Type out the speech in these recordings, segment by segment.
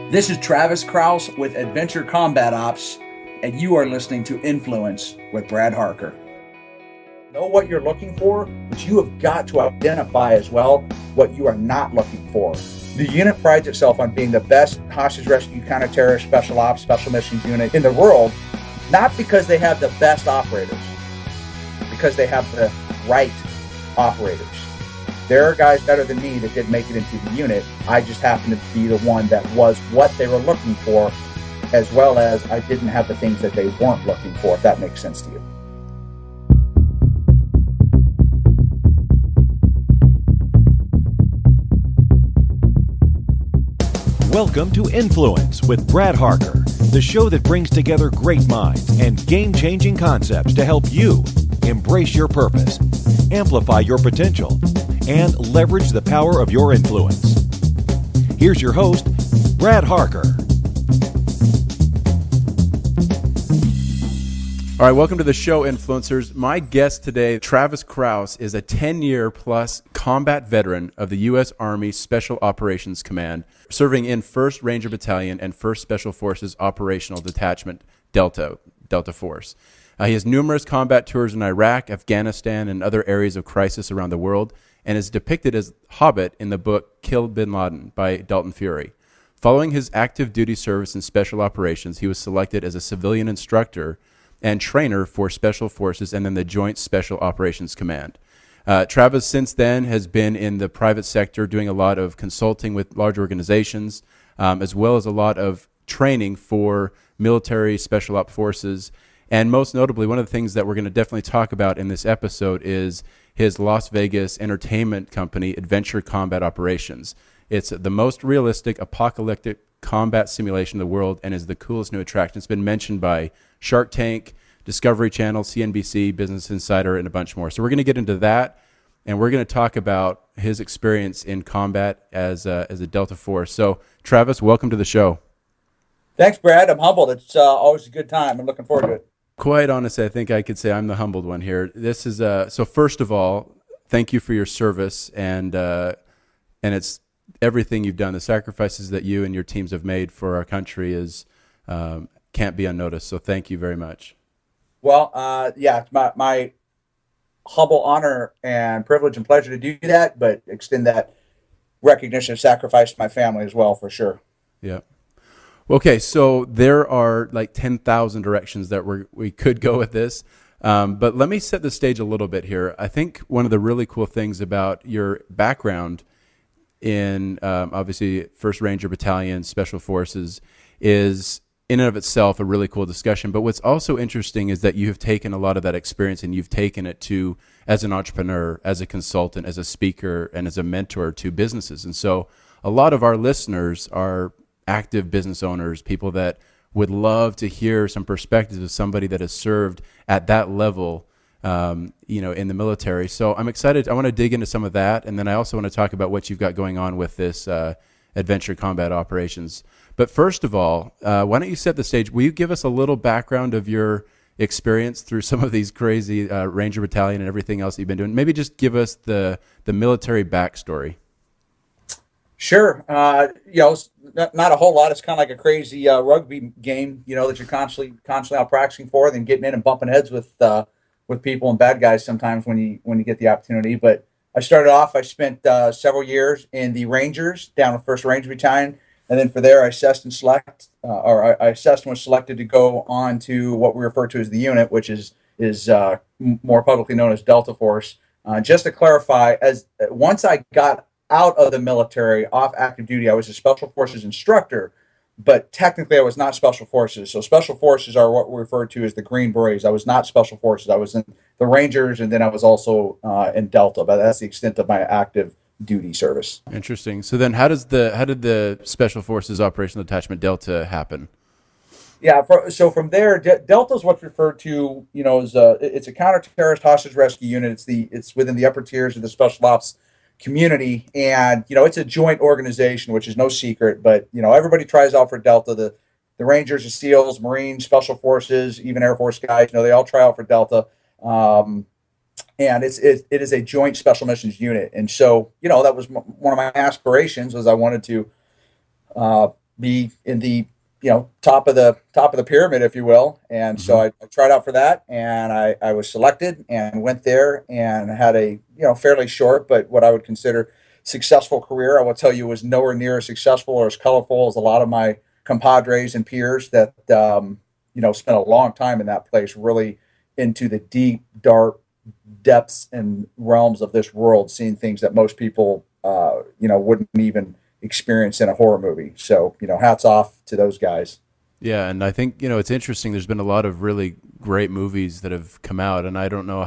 This is Travis Krause with Adventure Combat Ops, and you are listening to Influence with Brad Harker. Know what you're looking for, but you have got to identify as well what you are not looking for. The unit prides itself on being the best hostage rescue, counter-terrorist, special ops, special missions unit in the world, not because they have the best operators, because they have the right operators. There are guys better than me that didn't make it into the unit. I just happened to be the one that was what they were looking for, as well as I didn't have the things that they weren't looking for, if that makes sense to you. Welcome to Influence with Brad Harker, the show that brings together great minds and game-changing concepts to help you embrace your purpose, amplify your potential, and leverage the power of your influence. Here's your host, Brad Harker. All right, welcome to the show, Influencers. My guest today, Travis Krause, is a 10-year plus combat veteran of the U.S. Army Special Operations Command, serving in 1st Ranger Battalion and 1st Special Forces Operational Detachment, Delta Force. He has numerous combat tours in Iraq, Afghanistan, and other areas of crisis around the world, and is depicted as Hobbit in the book Kill Bin Laden by Dalton Fury. Following his active duty service in special operations, he was selected as a civilian instructor and trainer for Special Forces and then the Joint Special Operations Command. Travis, since then, has been in the private sector doing a lot of consulting with large organizations, as well as a lot of training for military special op forces. And most notably, one of the things that we're going to definitely talk about in this episode is his Las Vegas entertainment company, Adventure Combat Operations. It's the most realistic apocalyptic combat simulation in the world and is the coolest new attraction. It's been mentioned by Shark Tank, Discovery Channel, CNBC, Business Insider, and a bunch more. So we're going to get into that, and we're going to talk about his experience in combat as a Delta Force. So, Travis, welcome to the show. Thanks, Brad. I'm humbled. It's always a good time. I'm looking forward to it. Quite honestly, I think I could say I'm the humbled one here. This is so. First of all, thank you for your service, and it's everything you've done. The sacrifices that you and your teams have made for our country is can't be unnoticed. So thank you very much. Well, it's my humble honor and privilege and pleasure to do that, but extend that recognition of sacrifice to my family as well, for sure. Yeah. Okay, so there are like 10,000 directions that we could go with this, but let me set the stage a little bit here. I think one of the really cool things about your background in obviously 1st Ranger Battalion, Special Forces, is in and of itself a really cool discussion. But what's also interesting is that you have taken a lot of that experience and you've taken it to, as an entrepreneur, as a consultant, as a speaker, and as a mentor to businesses. And so a lot of our listeners are active business owners, people that would love to hear some perspectives of somebody that has served at that level, in the military. So I'm excited. I want to dig into some of that. And then I also want to talk about what you've got going on with this Adventure Combat Operations. But first of all, why don't you set the stage? Will you give us a little background of your experience through some of these crazy Ranger Battalion and everything else you've been doing? Maybe just give us the military backstory. Sure. It's not a whole lot. It's kind of like a crazy rugby game, that you're constantly out practicing for, then getting in and bumping heads with people and bad guys sometimes when you get the opportunity. But I spent several years in the Rangers down at 1st Ranger Battalion. And then for there, I assessed and was selected to go on to what we refer to as the unit, which is more publicly known as Delta Force. Just to clarify, once I got out of the military, off active duty, I was a Special Forces instructor, but technically I was not Special Forces. So Special Forces are what we refer to as the Green Berets. I was not Special Forces. I was in the Rangers, and then I was also in Delta, but that's the extent of my active duty service. Interesting. So then how did the Special Forces Operational Detachment Delta happen? Yeah, so from there, Delta is what's referred to, as it's a counter-terrorist hostage rescue unit. It's within the upper tiers of the Special Ops community, and it's a joint organization, which is no secret, but everybody tries out for Delta. The Rangers, the SEALs, Marines, Special Forces, even Air Force guys, they all try out for Delta. And it is a joint special missions unit. And so, that was one of my aspirations, was I wanted to be in the top of the pyramid, if you will. And so Hmm. I tried out for that, and I was selected and went there and had a fairly short but what I would consider successful career. I will tell you, it was nowhere near as successful or as colorful as a lot of my compadres and peers that spent a long time in that place, really into the deep, dark depths and realms of this world, seeing things that most people wouldn't even experience in a horror movie. So hats off to those guys. Yeah, and I think it's interesting. There's been a lot of really great movies that have come out, and I don't know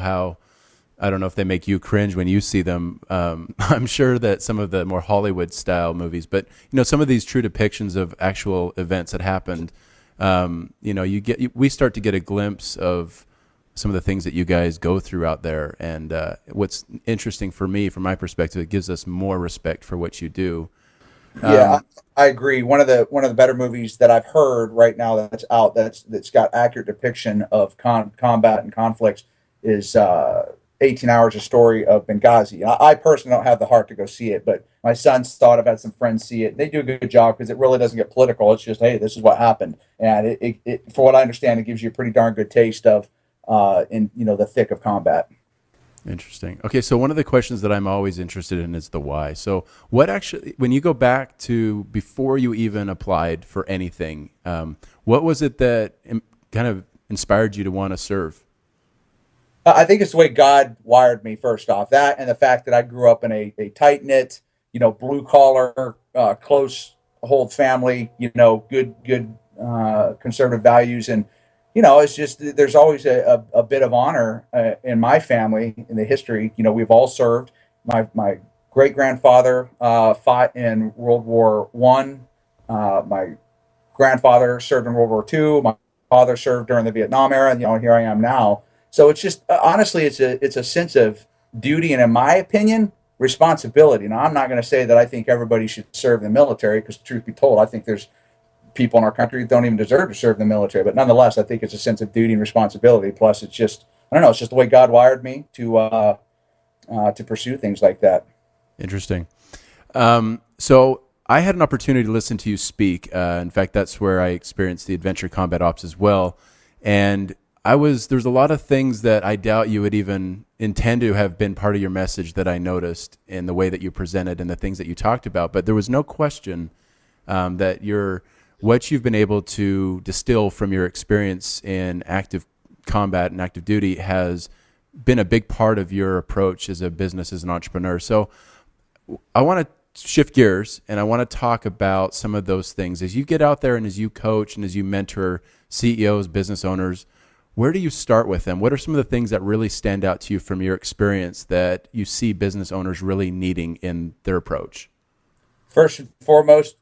if they make you cringe when you see them. I'm sure that some of the more Hollywood style movies, but some of these true depictions of actual events that happened, we start to get a glimpse of some of the things that you guys go through out there. And what's interesting for me, from my perspective, it gives us more respect for what you do. Yeah, Um, I agree. One of the better movies that I've heard right now that's out that's got accurate depiction of combat and conflicts is 18 Hours, a Story of Benghazi. I personally don't have the heart to go see it, but my sons thought. I've had some friends see it. They do a good job because it really doesn't get political. It's just, hey, this is what happened, and for what I understand, it gives you a pretty darn good taste of in the thick of combat. Interesting. Okay, so one of the questions that I'm always interested in is the why. So, what actually, when you go back to before you even applied for anything, what was it that kind of inspired you to want to serve? I think it's the way God wired me. First off, that and the fact that I grew up in a tight knit, blue collar, close hold family. Good conservative values, and it's just there's always a bit of honor in my family in the history. We've all served. My great grandfather fought in World War I. My grandfather served in World War II. My father served during the Vietnam era, and here I am now. So it's just honestly, it's a sense of duty, and in my opinion, responsibility. Now, I'm not going to say that I think everybody should serve in the military, because truth be told, I think there's people in our country that don't even deserve to serve in the military. But nonetheless, I think it's a sense of duty and responsibility. Plus, it's just I don't know, it's just the way God wired me to pursue things like that. Interesting. So I had an opportunity to listen to you speak. In fact, that's where I experienced the adventure combat ops as well. And there's a lot of things that I doubt you would even intend to have been part of your message that I noticed in the way that you presented and the things that you talked about. But there was no question that what you've been able to distill from your experience in active combat and active duty has been a big part of your approach as a business, as an entrepreneur. So I want to shift gears, and I want to talk about some of those things. As you get out there and as you coach and as you mentor CEOs, business owners, where do you start with them? What are some of the things that really stand out to you from your experience that you see business owners really needing in their approach? First and foremost,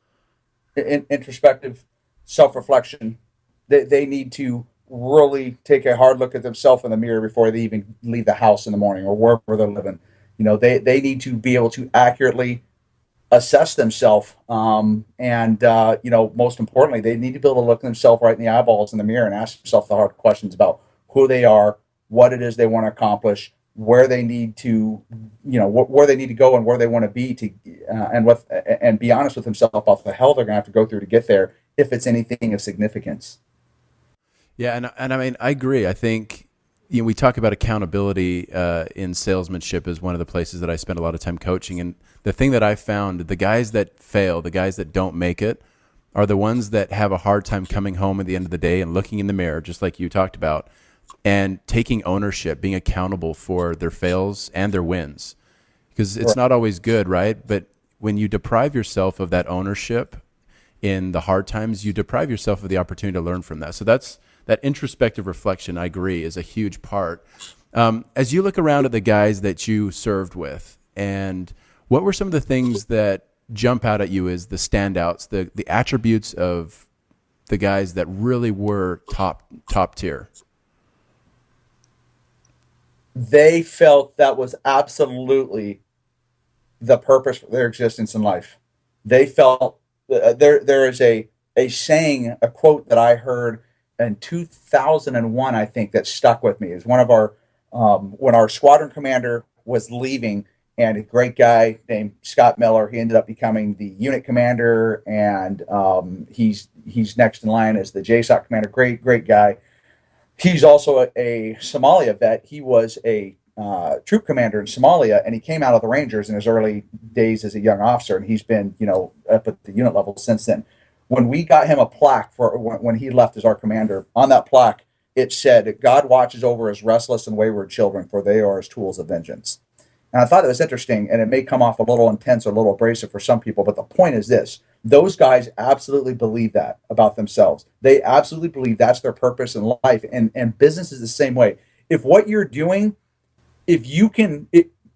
introspective self-reflection. They need to really take a hard look at themselves in the mirror before they even leave the house in the morning or wherever they're living. They need to be able to accurately assess themselves, and most importantly, they need to be able to look themselves right in the eyeballs in the mirror and ask themselves the hard questions about who they are, what it is they want to accomplish, where they need to where they need to go and where they want to be to and be honest with themselves about the hell they're going to have to go through to get there, if it's anything of significance. Yeah, and I mean, I agree. I think we talk about accountability in salesmanship as one of the places that I spend a lot of time coaching. And the thing that I found, the guys that fail, the guys that don't make it, are the ones that have a hard time coming home at the end of the day and looking in the mirror, just like you talked about, and taking ownership, being accountable for their fails and their wins. Because it's not always good, right? But when you deprive yourself of that ownership in the hard times, you deprive yourself of the opportunity to learn from that. So that introspective reflection, I agree, is a huge part. As you look around at the guys that you served with, and what were some of the things that jump out at you as the standouts, the attributes of the guys that really were top tier? They felt that was absolutely the purpose for their existence in life. They felt there is a saying, a quote that I heard in 2001, I think, that stuck with me. Is one of our when our squadron commander was leaving, and a great guy named Scott Miller. He ended up becoming the unit commander, and he's next in line as the JSOC commander. Great guy. He's also a Somalia vet. He was a troop commander in Somalia, and he came out of the Rangers in his early days as a young officer, and he's been, up at the unit level since then. When we got him a plaque for when he left as our commander, on that plaque, it said, "God watches over his restless and wayward children, for they are his tools of vengeance." And I thought it was interesting, and it may come off a little intense or a little abrasive for some people, but the point is this. Those guys absolutely believe that about themselves. They absolutely believe that's their purpose in life, and business is the same way. If what you're doing, if you can,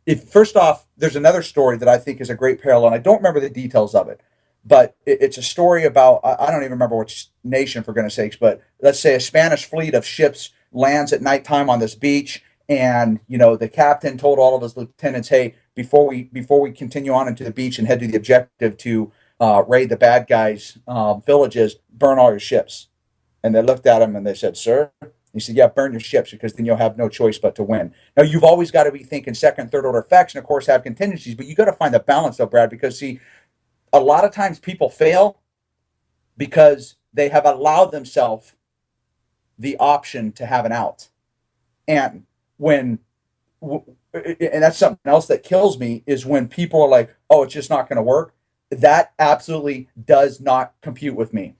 if first off, there's another story that I think is a great parallel, and I don't remember the details of it, but it's a story about, I don't even remember which nation, for goodness sakes, but let's say a Spanish fleet of ships lands at nighttime on this beach, and the captain told all of his lieutenants, "Hey, before we continue on into the beach and head to the objective to raid the bad guys' villages, burn all your ships." And they looked at him and they said, "Sir?" He said, "Yeah, burn your ships, because then you'll have no choice but to win." Now, you've always got to be thinking second, third order effects, and of course have contingencies, but you got to find the balance though, Brad, because see, a lot of times people fail because they have allowed themselves the option to have an out. And and that's something else that kills me, is when people are like, "Oh, it's just not going to work." That absolutely does not compute with me.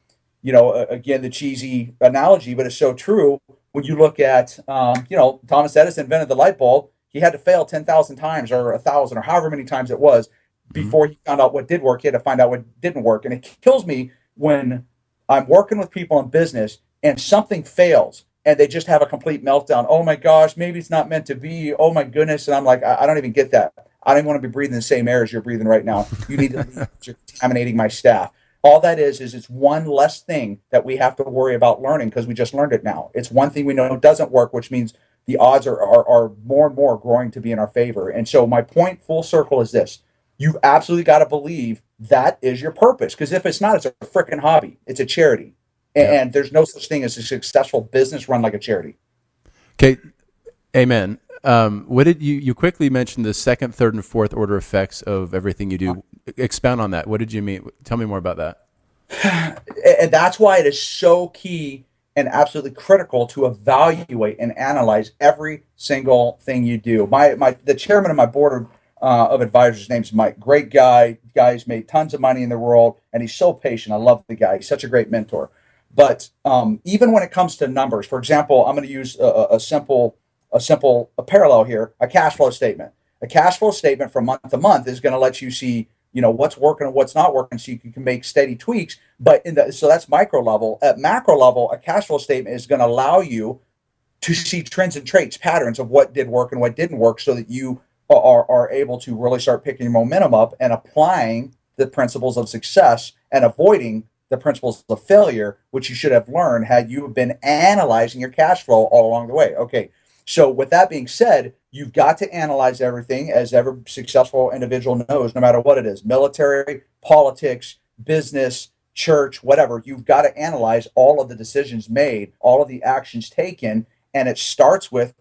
Again, the cheesy analogy, but it's so true. When you look at, Thomas Edison invented the light bulb. He had to fail 10,000 times or 1,000 or however many times it was before he found out what did work. He had to find out what didn't work. And it kills me when I'm working with people in business and something fails and they just have a complete meltdown. "Oh my gosh, maybe it's not meant to be. Oh my goodness." And I'm like, I don't even get that. I don't even want to be breathing the same air as you're breathing right now. You need to leave. You're contaminating my staff. All that is it's one less thing that we have to worry about learning, because we just learned it now. It's one thing we know doesn't work, which means the odds are more and more growing to be in our favor. And so my point, full circle, is this. You've absolutely got to believe that is your purpose, because if it's not, it's a freaking hobby. It's a charity. And there's no such thing as a successful business run like a charity. Okay. Amen. What did you quickly mentioned the second, third, and fourth order effects of everything you do? Expound on that. What did you mean? Tell me more about that. And that's why it is so key and absolutely critical to evaluate and analyze every single thing you do. The chairman of my board of advisors, his name's Mike. Great guy. Guy's made tons of money in the world, and he's so patient. I love the guy. He's such a great mentor. But even when it comes to numbers, for example, I'm going to use a simple parallel here: a cash flow statement. A cash flow statement from month to month is going to let you see, what's working and what's not working, so you can make steady tweaks. But so that's micro level. At macro level, a cash flow statement is going to allow you to see trends and traits, patterns of what did work and what didn't work, so that you are able to really start picking your momentum up and applying the principles of success and avoiding the principles of failure, which you should have learned had you been analyzing your cash flow all along the way. Okay. So with that being said, you've got to analyze everything, as every successful individual knows, no matter what it is: military, politics, business, church, whatever. You've got to analyze all of the decisions made, all of the actions taken. And it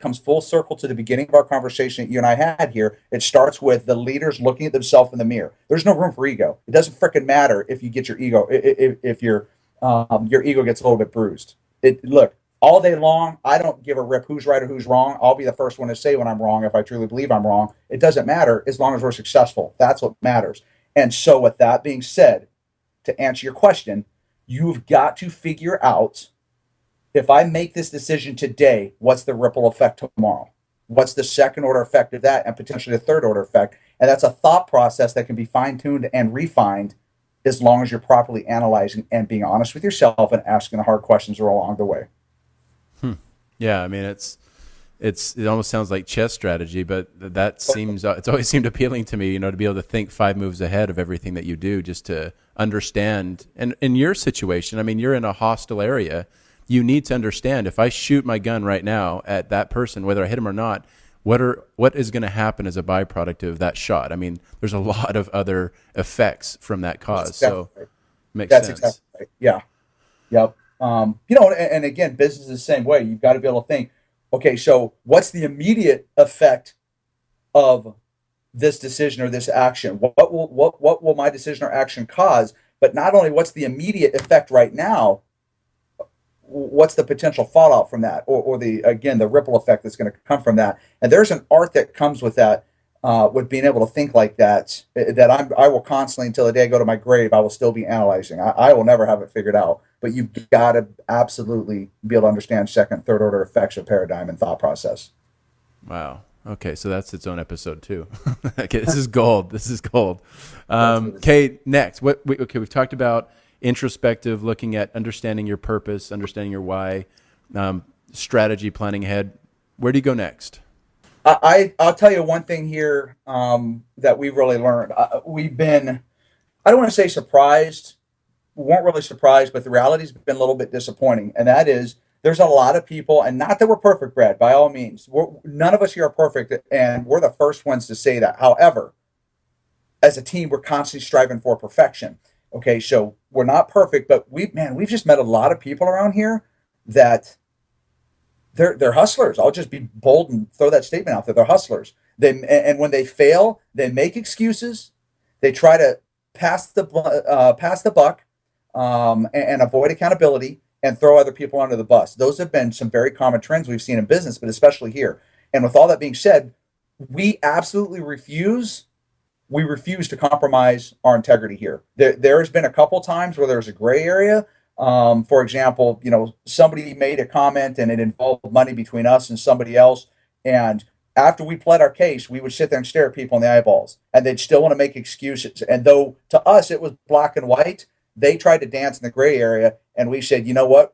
comes full circle to the beginning of our conversation that you and I had here. It starts with the leaders looking at themselves in the mirror. There's no room for ego. It doesn't frickin' matter if you get your ego, if your ego gets a little bit bruised. Look, all day long, I don't give a rip who's right or who's wrong. I'll be the first one to say when I'm wrong if I truly believe I'm wrong. It doesn't matter as long as we're successful. That's what matters. And so with that being said, to answer your question, you've got to figure out, if I make this decision today, what's the ripple effect tomorrow? What's the second order effect of that, and potentially the third order effect? And that's a thought process that can be fine-tuned and refined as long as you're properly analyzing and being honest with yourself and asking the hard questions along the way. Yeah, I mean, it almost sounds like chess strategy, but that seems, it's always seemed appealing to me, to be able to think 5 moves ahead of everything that you do, just to understand. And in your situation, I mean, you're in a hostile area. You need to understand, if I shoot my gun right now at that person, whether I hit him or not, what is going to happen as a byproduct of that shot? I mean, there's a lot of other effects from that cause. Exactly. So makes That's sense. Exactly right. Yeah. Yep. And again, business is the same way. You've got to be able to think, okay, so what's the immediate effect of this decision or this action? What will my decision or action cause? But not only what's the immediate effect right now, what's the potential fallout from that, or the ripple effect that's going to come from that. And there's an art that comes with that, with being able to think like that, that I will constantly, until the day I go to my grave, I will still be analyzing. I will never have it figured out, but you've got to absolutely be able to understand second, third order effects of paradigm and thought process. Wow. Okay, so that's its own episode too. Okay, this is gold. This is gold. Okay, next. We've talked about introspective, looking at understanding your purpose, understanding your why, strategy, planning ahead. Where do you go next? I'll tell you one thing here, that we've really learned. We've been, I don't want to say surprised. We weren't really surprised, but the reality's been a little bit disappointing, and that is, there's a lot of people, and not that we're perfect, Brad, by all means. None of us here are perfect, and we're the first ones to say that. However, as a team, we're constantly striving for perfection. Okay, so we're not perfect, but we've just met a lot of people around here that they're hustlers. I'll just be bold and throw that statement out there. They're hustlers. And when they fail, they make excuses. They try to pass the buck, and avoid accountability, and throw other people under the bus. Those have been some very common trends we've seen in business, but especially here. And with all that being said, we absolutely refuse to compromise our integrity here. There has been a couple times where there's a gray area. For example, somebody made a comment and it involved money between us and somebody else. And after we pled our case, we would sit there and stare at people in the eyeballs, and they'd still want to make excuses. And though to us it was black and white, they tried to dance in the gray area, and we said, you know what?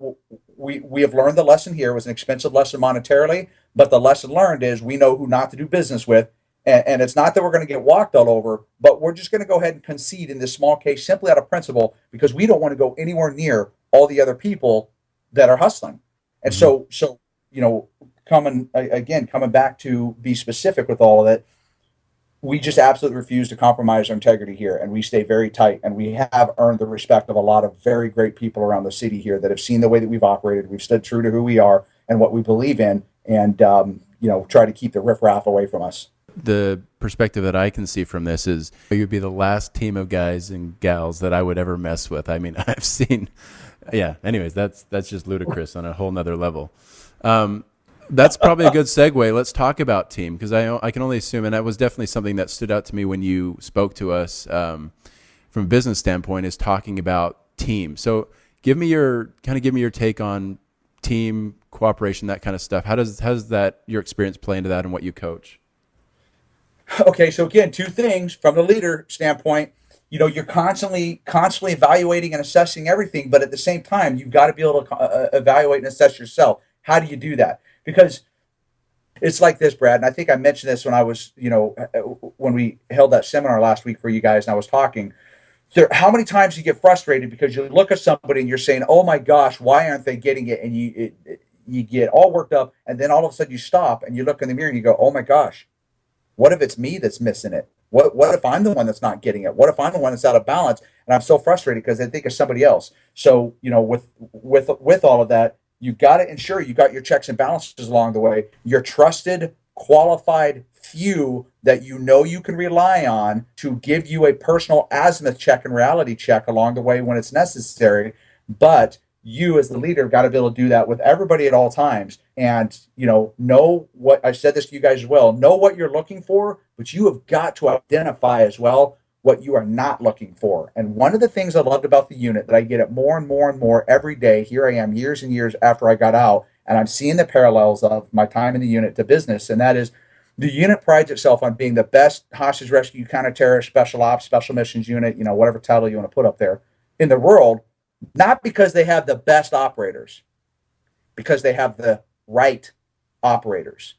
We have learned the lesson here. It was an expensive lesson monetarily, but the lesson learned is we know who not to do business with. And it's not that we're going to get walked all over, but we're just going to go ahead and concede in this small case simply out of principle, because we don't want to go anywhere near all the other people that are hustling. And so coming back to be specific with all of it, we just absolutely refuse to compromise our integrity here, and we stay very tight, and we have earned the respect of a lot of very great people around the city here that have seen the way that we've operated. We've stood true to who we are and what we believe in, and try to keep the riffraff away from us. The perspective that I can see from this is you'd be the last team of guys and gals that I would ever mess with. I mean, I've seen, anyways, that's just ludicrous on a whole nother level. That's probably a good segue. Let's talk about team, because I can only assume, and that was definitely something that stood out to me when you spoke to us from a business standpoint, is talking about team. So give me your take on team cooperation, that kind of stuff. How does that, your experience, play into that and what you coach? Okay, so again, two things from the leader standpoint. You're constantly evaluating and assessing everything, but at the same time, you've got to be able to evaluate and assess yourself. How do you do that? Because it's like this, Brad, and I think I mentioned this when I was, when we held that seminar last week for you guys, and I was talking. How many times you get frustrated because you look at somebody and you're saying, "Oh my gosh, why aren't they getting it?" And you get all worked up, and then all of a sudden you stop and you look in the mirror and you go, "Oh my gosh, what if it's me that's missing it? What if I'm the one that's not getting it? What if I'm the one that's out of balance and I'm so frustrated because I think of somebody else?" So with all of that, you've got to ensure you got your checks and balances along the way. Your trusted, qualified few that you can rely on to give you a personal azimuth check and reality check along the way when it's necessary. But you as the leader have got to be able to do that with everybody at all times. And, know what, I said this to you guys as well, know what you're looking for, but you have got to identify as well what you are not looking for. And one of the things I loved about the unit that I get it more and more and more every day, here I am years and years after I got out, and I'm seeing the parallels of my time in the unit to business, and that is the unit prides itself on being the best hostage rescue, counterterror, special ops, special missions unit, whatever title you want to put up there in the world, not because they have the best operators, because they have the right operators.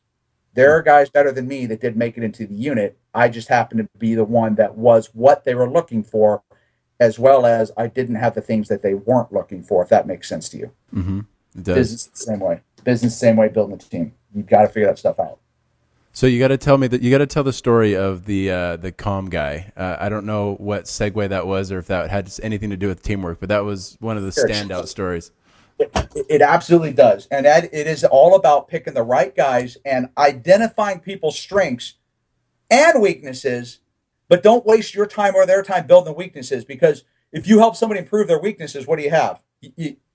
There are guys better than me that did make it into the unit. I just happened to be the one that was what they were looking for, as well as I didn't have the things that they weren't looking for, if that makes sense to you. Mm-hmm. It does. Business the same way. Business the same way, building a team. You've got to figure that stuff out. So you got to tell the story of the comm guy. I don't know what segue that was, or if that had anything to do with teamwork, but that was one of the standout stories. It absolutely does. And it is all about picking the right guys and identifying people's strengths and weaknesses, but don't waste your time or their time building the weaknesses, because if you help somebody improve their weaknesses, what do you have?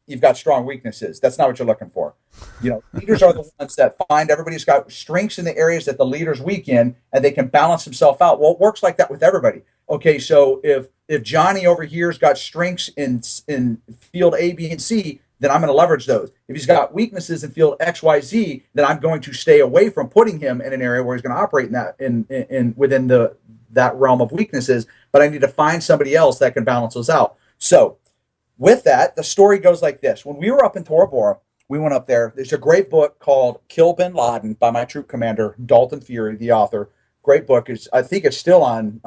You've got strong weaknesses. That's not what you're looking for. Leaders are the ones that find everybody's got strengths in the areas that the leader's weak in, and they can balance himself out. Well, it works like that with everybody. Okay, so if Johnny over here's got strengths in field A, B, and C, then I'm going to leverage those. If he's got weaknesses in field X, Y, Z, then I'm going to stay away from putting him in an area where he's going to operate in that in within that realm of weaknesses. But I need to find somebody else that can balance those out. So with that, the story goes like this. When we were up in Tora Bora, we went up there. There's a great book called Kill Bin Laden by my troop commander, Dalton Fury, the author. Great book. I think it's still on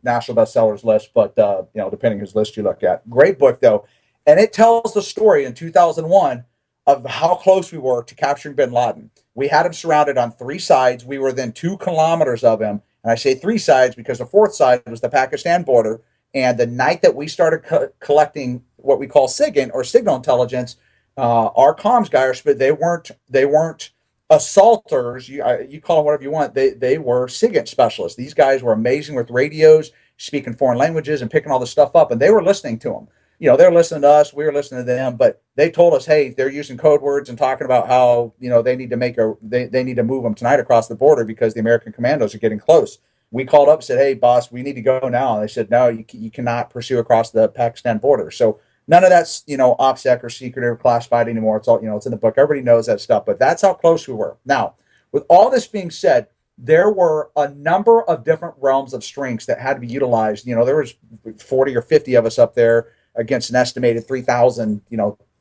national bestsellers list, but depending whose list you look at. Great book though, and it tells the story in 2001 of how close we were to capturing Bin Laden. We had him surrounded on 3 sides. We were within 2 kilometers of him, and I say 3 sides because the 4th side was the Pakistan border. And the night that we started collecting what we call SIGINT or signal intelligence, our comms guys, but they weren't assaulters. You call them whatever you want. They were SIGINT specialists. These guys were amazing with radios, speaking foreign languages and picking all this stuff up. And they were listening to them. They're listening to us. We were listening to them. But they told us, hey, they're using code words and talking about how they need to they need to move them tonight across the border because the American commandos are getting close. We called up and said, hey, boss, we need to go now. And they said, no, you cannot pursue across the Pakistan border. So none of that's, OPSEC or secret or classified anymore. It's all, it's in the book. Everybody knows that stuff. But that's how close we were. Now, with all this being said, there were a number of different realms of strengths that had to be utilized. There was 40 or 50 of us up there against an estimated 3,000,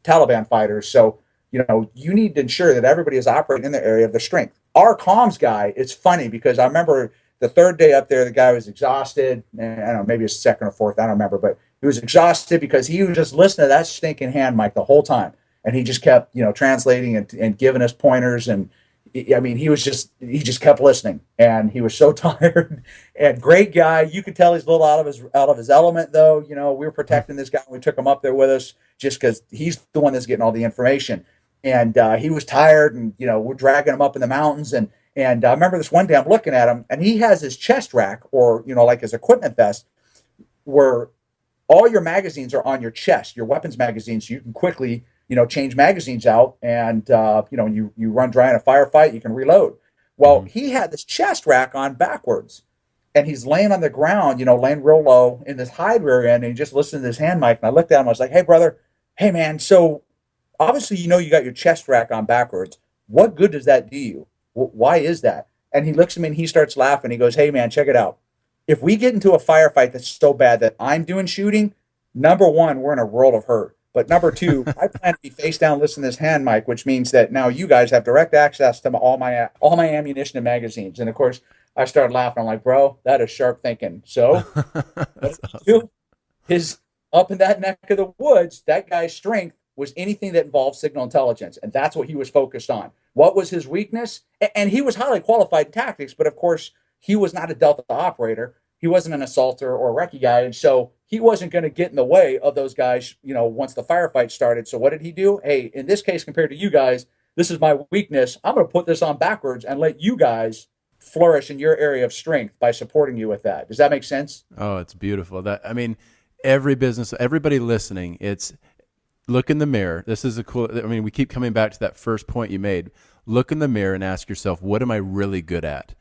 Taliban fighters. So, you need to ensure that everybody is operating in the area of their strength. Our comms guy, it's funny because I remember the 3rd day up there, the guy was exhausted. And I don't know, maybe it's 2nd or 4th. I don't remember, but he was exhausted because he was just listening to that stinking hand mic the whole time. And he just kept, translating and giving us pointers. And he just kept listening, and he was so tired. And great guy. You could tell he's a little out of his element though. We were protecting this guy. We took him up there with us just because he's the one that's getting all the information. And he was tired, and we're dragging him up in the mountains. And I remember this one day I'm looking at him, and he has his chest rack, or like his equipment vest, where all your magazines are on your chest, your weapons magazines, so you can quickly change magazines out, and you run dry in a firefight, you can reload. Well, he had this chest rack on backwards, and he's laying on the ground, laying real low in this hide rear end, and he just listened to this hand mic. And I looked at him, I was like, hey brother, hey man, so obviously you got your chest rack on backwards. What good does that do you? Why is that? And he looks at me and he starts laughing. He goes, hey man, check it out. If we get into a firefight that's so bad that I'm doing shooting, number one, we're in a world of hurt. But number 2, I plan to be face down listening to this hand mic, which means that now you guys have direct access to all my ammunition and magazines. And of course, I started laughing. I'm like, bro, that is sharp thinking. So what do? His up in that neck of the woods, that guy's strength was anything that involved signal intelligence. And that's what he was focused on. What was his weakness? And he was highly qualified in tactics, but of course, he was not a Delta operator. He wasn't an assaulter or a recce guy. And so he wasn't going to get in the way of those guys, once the firefight started. So what did he do? Hey, in this case, compared to you guys, this is my weakness. I'm going to put this on backwards and let you guys flourish in your area of strength by supporting you with that. Does that make sense? Oh, it's beautiful. Everybody listening, it's look in the mirror. This is we keep coming back to that first point you made. Look in the mirror and ask yourself, what am I really good at?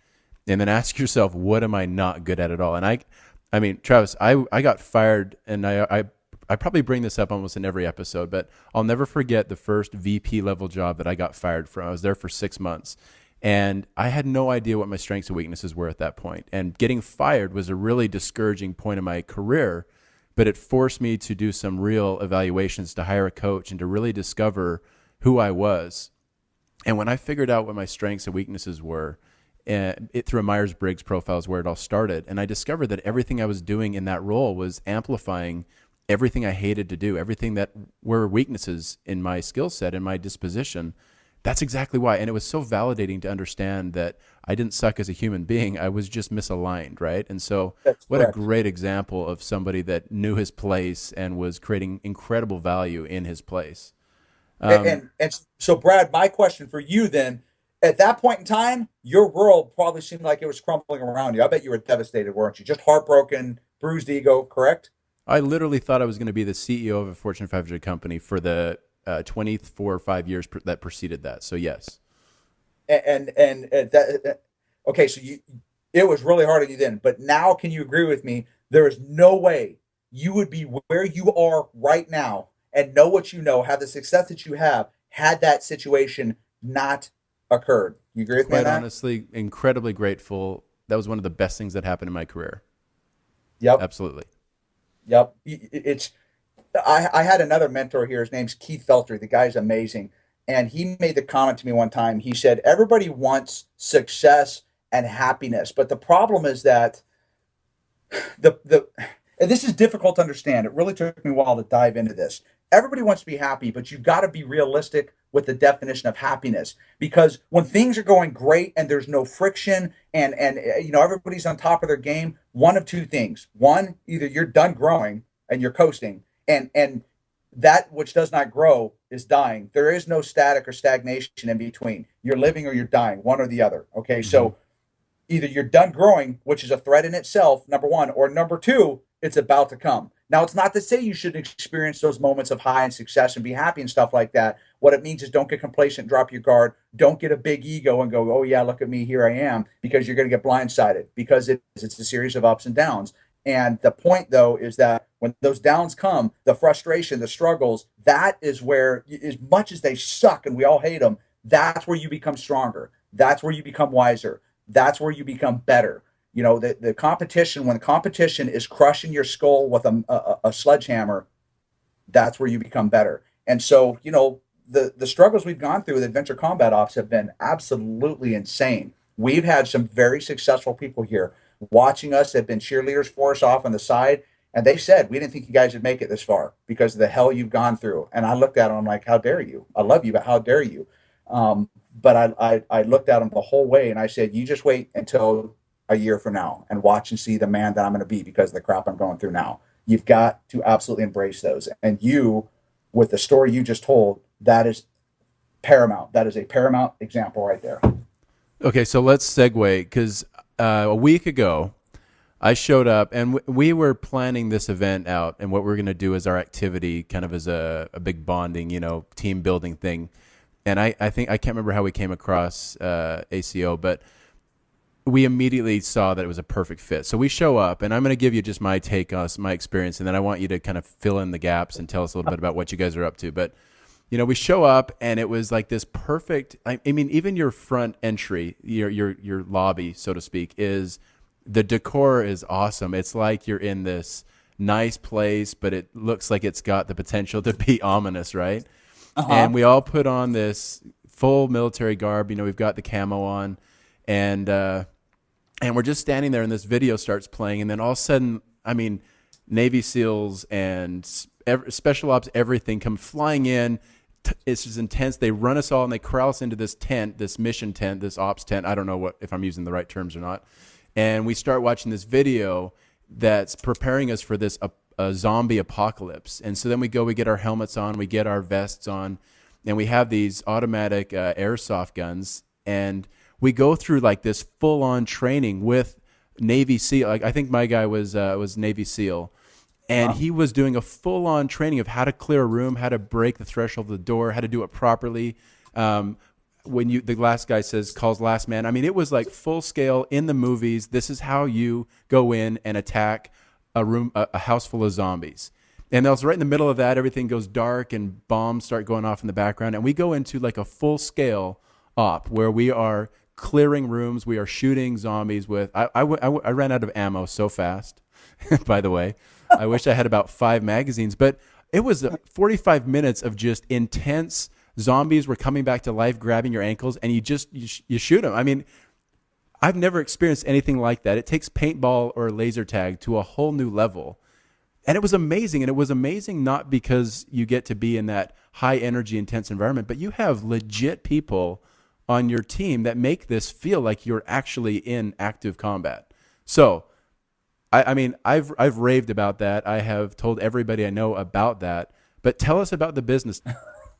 And then ask yourself, what am I not good at all? And Travis, I got fired, and I probably bring this up almost in every episode, but I'll never forget the first VP level job that I got fired from. I was there for 6 months, and I had no idea what my strengths and weaknesses were at that point. And getting fired was a really discouraging point in my career, but it forced me to do some real evaluations, to hire a coach, and to really discover who I was. And when I figured out what my strengths and weaknesses were, through a Myers-Briggs profile is where it all started. And I discovered that everything I was doing in that role was amplifying everything I hated to do, everything that were weaknesses in my skill set and my disposition. That's exactly why. And it was so validating to understand that I didn't suck as a human being. I was just misaligned, right? And so what a great example of somebody that knew his place and was creating incredible value in his place. And so, Brad, my question for you then at that point in time, your world probably seemed like it was crumbling around you. I bet you were devastated, weren't you? Just heartbroken, bruised ego, correct? I literally thought I was going to be the CEO of a Fortune 500 company for the 24 or 5 years that preceded that. So yes. And that okay, so you it was really hard on you then, but now can you agree with me? There is no way you would be where you are right now and know what you know, have the success that you have, had that situation not occurred. You agree with me on Quite that? honestly, incredibly grateful. That was one of the best things that happened in my career. Yep. Absolutely. Yep. It's I had another mentor here. His name's Keith Felter. The guy's amazing. And he made the comment to me one time. He said, everybody wants success and happiness. But the problem is that the and this is difficult to understand. It really took me a while to dive into this. Everybody wants to be happy, but you've got to be realistic with the definition of happiness. Because when things are going great and there's no friction and everybody's on top of their game, one of two things. One, either you're done growing and you're coasting, and that which does not grow is dying. There is no static or stagnation in between. You're living or you're dying, one or the other. Okay, Mm-hmm. so either you're done growing, which is a threat in itself, number one, or number two, it's about to come. Now, it's not to say you shouldn't experience those moments of high and success and be happy and stuff like that. What it means is don't get complacent, drop your guard, don't get a big ego and go, oh, yeah, look at me, here I am, because you're going to get blindsided because it's a series of ups and downs. And the point, though, is that when those downs come, the frustration, the struggles, that is where, as much as they suck and we all hate them, that's where you become stronger. That's where you become wiser. That's where you become better. The competition, when the competition is crushing your skull with a sledgehammer, that's where you become better. And so, the struggles we've gone through with Adventure Combat Ops have been absolutely insane. We've had some very successful people here watching us, have been cheerleaders for us off on the side. And they said, we didn't think you guys would make it this far because of the hell you've gone through. And I looked at them, I'm like, how dare you? I love you, but how dare you? But I looked at them the whole way and I said, you just wait until a year from now and watch and see the man that I'm going to be because of the crap I'm going through now. You've got to absolutely embrace those. And you, with the story you just told, that is paramount. That is a paramount example right there. Okay, so let's segue because a week ago, I showed up and we were planning this event out and what we're going to do as our activity kind of as a big bonding, team building thing. And I think, I can't remember how we came across ACO, but we immediately saw that it was a perfect fit. So we show up and I'm going to give you just my take on my experience. And then I want you to kind of fill in the gaps and tell us a little bit about what you guys are up to. But we show up and it was like this perfect, I mean, even your front entry, your lobby, so to speak, the decor is awesome. It's like you're in this nice place, but it looks like it's got the potential to be ominous, right? Uh-huh. And we all put on this full military garb. We've got the camo on, and we're just standing there, and this video starts playing, and then all of a sudden, Navy SEALs and special ops, everything come flying in. It's just intense. They run us all, and they corral us into this tent, this mission tent, this ops tent. I don't know if I'm using the right terms or not. And we start watching this video that's preparing us for this a zombie apocalypse. And so then we get our helmets on, we get our vests on, and we have these automatic airsoft guns. And we go through like this full-on training with Navy SEAL. Like, I think my guy was Navy SEAL. And he was doing a full-on training of how to clear a room, how to break the threshold of the door, how to do it properly. When the last guy calls last man. I mean, it was like full scale in the movies. This is how you go in and attack a house full of zombies. And also right in the middle of that, everything goes dark and bombs start going off in the background. And we go into like a full scale op where we are clearing rooms. We are shooting zombies with, I ran out of ammo so fast, by the way. I wish I had about 5 magazines, but it was 45 minutes of just intense. Zombies were coming back to life, grabbing your ankles, and you shoot them. I mean, I've never experienced anything like that. It takes paintball or laser tag to a whole new level. And it was amazing. And it was amazing not because you get to be in that high energy, intense environment, but you have legit people on your team that make this feel like you're actually in active combat. So, I've raved about that. I have told everybody I know about that. But tell us about the business.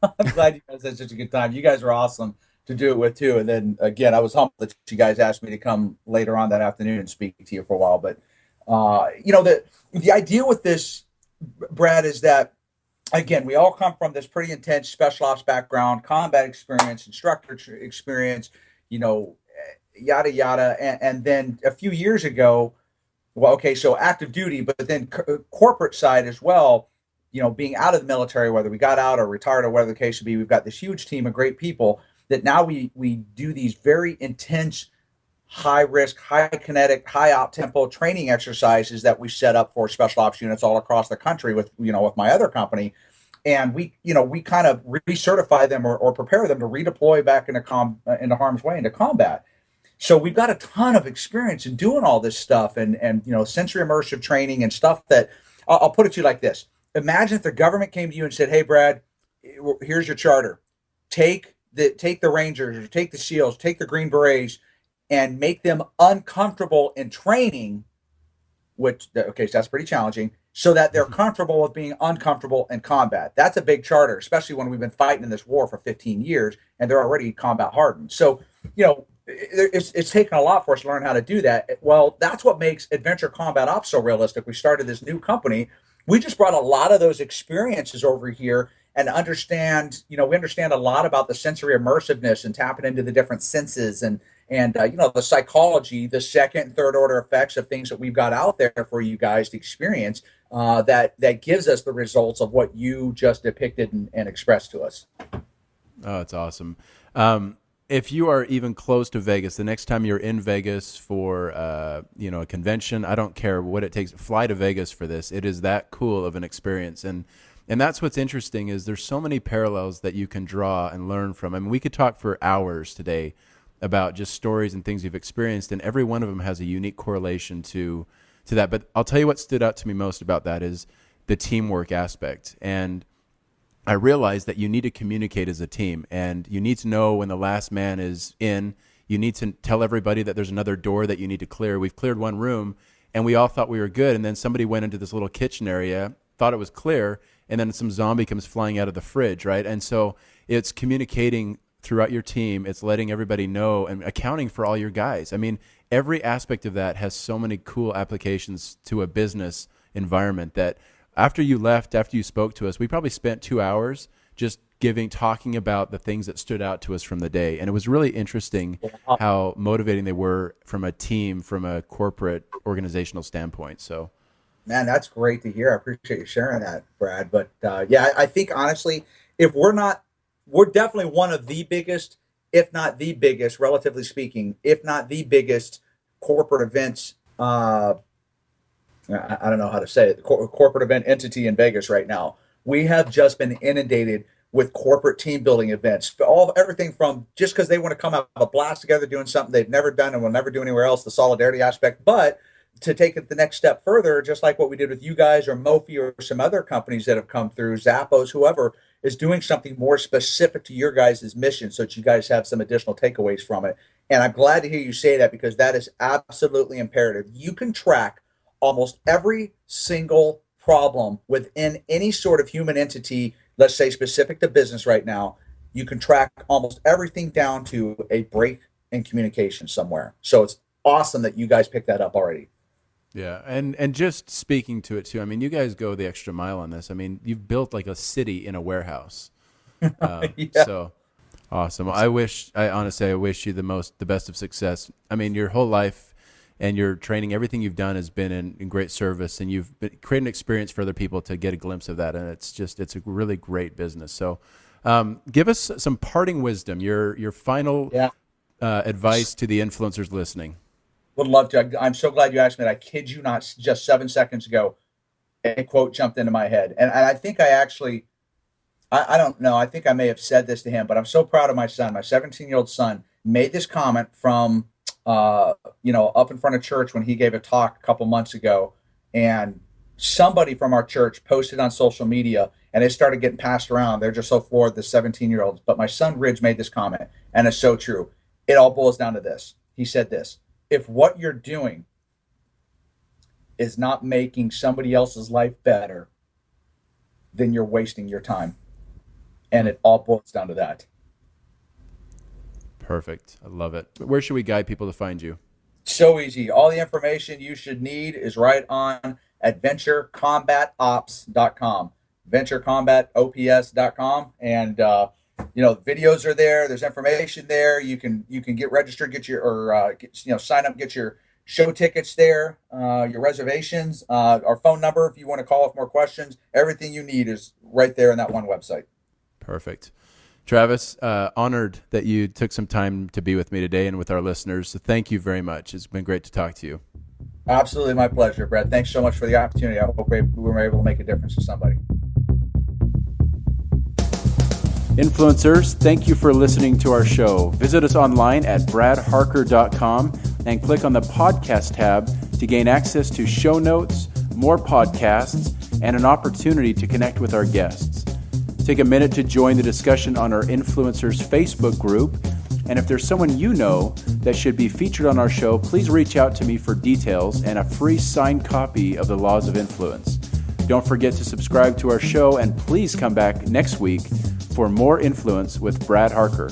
I'm glad you guys had such a good time. You guys were awesome. to do it with too. And then again, I was humbled that you guys asked me to come later on that afternoon and speak to you for a while. But the idea with this, Brad, is that again, we all come from this pretty intense special ops background, combat experience, instructor experience, you know, yada yada. And then a few years ago, well, okay, so active duty, but then corporate side as well. Being out of the military, whether we got out or retired or whatever the case would be, we've got this huge team of great people that now we do these very intense, high risk, high kinetic, high op tempo training exercises that we set up for special ops units all across the country with my other company. And we kind of recertify them or prepare them to redeploy back into harm's way, into combat. So we've got a ton of experience in doing all this stuff and sensory immersive training and stuff that I'll put it to you like this. Imagine if the government came to you and said, "Hey, Brad, here's your charter. Take the Rangers, or take the SEALs, take the Green Berets, and make them uncomfortable in training," which, okay, so that's pretty challenging, so that they're comfortable with being uncomfortable in combat. That's a big charter, especially when we've been fighting in this war for 15 years and they're already combat hardened. So, it's taken a lot for us to learn how to do that. Well, that's what makes adventure combat ops so realistic. We started this new company. We just brought a lot of those experiences over here and we understand a lot about the sensory immersiveness and tapping into the different senses and the psychology, the second and third order effects of things that we've got out there for you guys to experience that gives us the results of what you just depicted and expressed to us. Oh, it's awesome. If you are even close to Vegas, the next time you're in Vegas for a convention, I don't care what it takes, fly to Vegas for this. It is that cool of an experience. And that's what's interesting is there's so many parallels that you can draw and learn from. I mean, we could talk for hours today about just stories and things you've experienced, and every one of them has a unique correlation to that. But I'll tell you what stood out to me most about that is the teamwork aspect. And I realized that you need to communicate as a team, and you need to know when the last man is in. You need to tell everybody that there's another door that you need to clear. We've cleared one room, and we all thought we were good, and then somebody went into this little kitchen area, thought it was clear, and then some zombie comes flying out of the fridge, right? And so it's communicating throughout your team. It's letting everybody know and accounting for all your guys. I mean, every aspect of that has so many cool applications to a business environment that after you left, after you spoke to us, we probably spent 2 hours just talking about the things that stood out to us from the day. And it was really interesting how motivating they were from a team, from a corporate organizational standpoint. So, man, that's great to hear. I appreciate you sharing that, Brad. But I think honestly, we're definitely one of the biggest, if not the biggest, relatively speaking, if not the biggest corporate events. I don't know how to say it, corporate event entity in Vegas right now. We have just been inundated with corporate team building events, everything from just because they want to come have a blast together doing something they've never done and will never do anywhere else, the solidarity aspect, but to take it the next step further, just like what we did with you guys or Mophie or some other companies that have come through, Zappos, whoever is doing something more specific to your guys' mission so that you guys have some additional takeaways from it. And I'm glad to hear you say that because that is absolutely imperative. You can track almost every single problem within any sort of human entity, let's say specific to business right now. You can track almost everything down to a break in communication somewhere. So it's awesome that you guys picked that up already. Yeah, and just speaking to it too, I mean, you guys go the extra mile on this. I mean, you've built like a city in a warehouse. Yeah. So awesome. I wish you the best of success. I mean, your whole life and your training, everything you've done has been in great service, and you've created an experience for other people to get a glimpse of that. And it's a really great business. So give us some parting wisdom, your final advice to the influencers listening. Would love to. I'm so glad you asked me that. I kid you not, just 7 seconds ago, a quote jumped into my head. And I think I don't know, I think I may have said this to him, but I'm so proud of my son. My 17-year-old son made this comment from up in front of church when he gave a talk a couple months ago, and somebody from our church posted on social media, and it started getting passed around. They're just so floored, the 17-year-olds. But my son Ridge made this comment, and it's so true. It all boils down to this. He said this: if what you're doing is not making somebody else's life better, then you're wasting your time. And it all boils down to that. Perfect. I love it. Where should we guide people to find you? So easy. All the information you should need is right on adventurecombatops.com, adventurecombatops.com. And, videos are there. There's information there. You can get registered, get your, or, sign up, get your show tickets there, your reservations, our phone number, if you want to call with more questions. Everything you need is right there on that one website. Perfect. Travis, honored that you took some time to be with me today and with our listeners. So thank you very much. It's been great to talk to you. Absolutely my pleasure, Brad. Thanks so much for the opportunity. I hope we were able to make a difference to somebody. Influencers, thank you for listening to our show. Visit us online at bradharker.com and click on the podcast tab to gain access to show notes, more podcasts, and an opportunity to connect with our guests. Take a minute to join the discussion on our Influencers Facebook group. And if there's someone you know that should be featured on our show, please reach out to me for details and a free signed copy of the Laws of Influence. Don't forget to subscribe to our show, and please come back next week for more influence with Brad Harker.